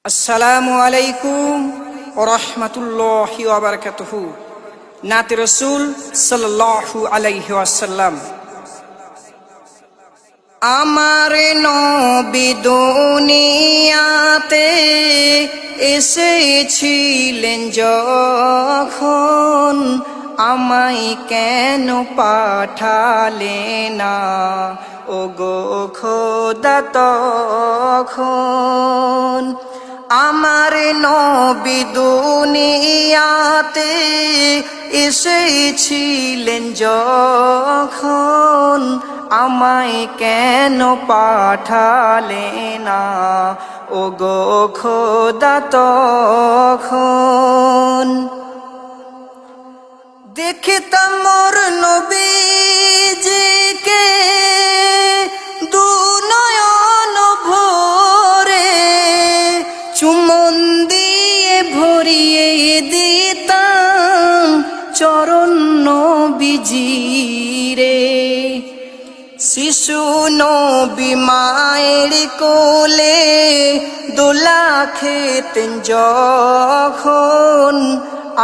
আসসালামু আলাইকুম ওয়া রাহমাতুল্লাহি ওয়া বারাকাতুহু। নাতে রাসূল সাল্লাল্লাহু আলাইহি ওয়াসাল্লাম। আমার নবী দুনিয়াতে এসেছিলেন যখন, আমায় কেন পাঠালে না ওগো খোদা তখন। আমার নবী দুনিয়াতে এসেছিলেন যখন, আমায় কেন পাঠালে না ওগো খোদা তখন। দেখতাম মোর নবীজিকে দু নয়ন ভরে, চুমন দিয়ে ভরিয়ে দিতাম চরণ নবীজিরে। শিশু নবী মায়ের কোলে দোলা খেতেন যখন,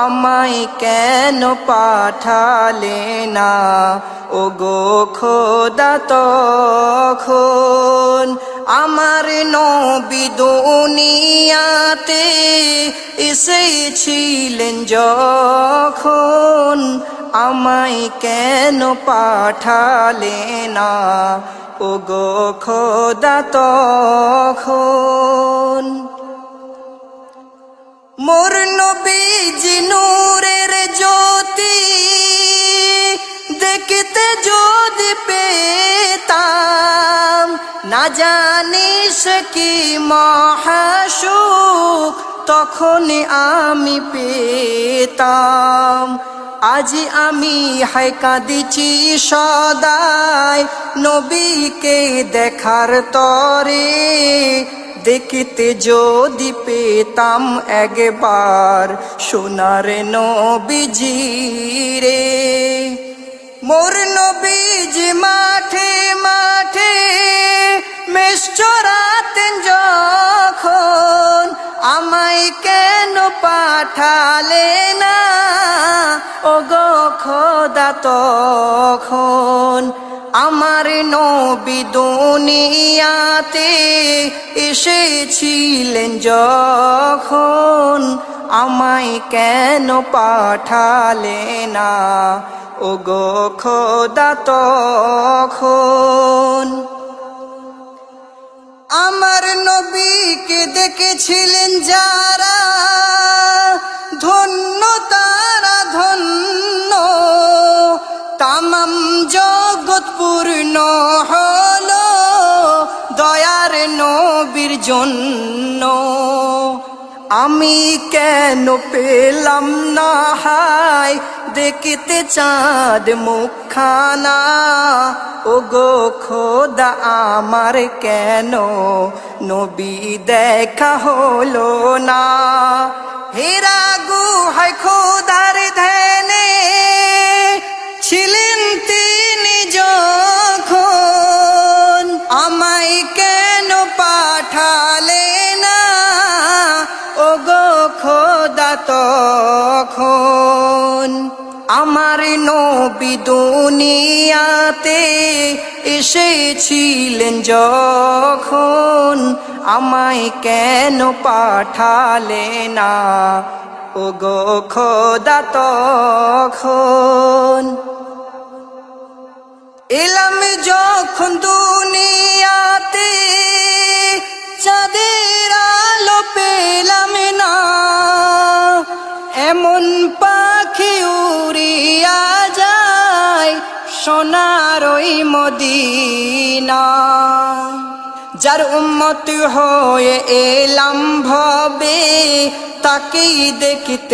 আমায় কেন পাঠালে না ওগো খোদা তখন। আমার নবী দুনিয়াতে এসেছিলেন যখন, আমায় কেন পাঠালে না ওগো খোদা তখন। মোর নবীজি নূরের জ্যোতি দেখতে যদি পেতাম, না জানিস কি মহাসুখ তখন আমি পেতাম। আজ আমি হায় কাঁদিছি সদাই নবীকে দেখার তরে, দেখতে যদি পেতাম একবার সোনার নবীজিরে। মোর নবীজি মাঠে মাঠে মেষ চরাতেন যখন, আমায় কেন পাঠালে না ওগো খোদা তখন। আমার নবী দুনিয়াতে এসেছিলেন যখন, আমায় কেন পাঠালে না ওগো খোদা তখন। আমার নবীকে দেখেছিলেন যারা ধন্য তারা ধন্য, তামাম জগৎ পূর্ণ হলো দয়ার নবীর জন্য। আমি কেন পেলাম না হায় দেখতে চাঁদ মুখখানা ওগো খোদা, আমার কেন নবী দেখা হলো না। হেরা গুহায় খোদার ধ্যানে ছিলেন তিনি যখন, আমায় কেন পাঠালে না ওগো খোদা তখন। আমার নবী দুনিয়াতে এসেছিলেন যখন, আমায় কেন পাঠালে না ওগো খোদা তখন। এলাম যখন দুনিয়াতে চাঁদের আলো পেলাম না, এমন পাখি উড়িয়া যায় সোনার ওই মদিনা। যার উম্মত হয়ে এলাম ভবে, তাকেই দেখিতে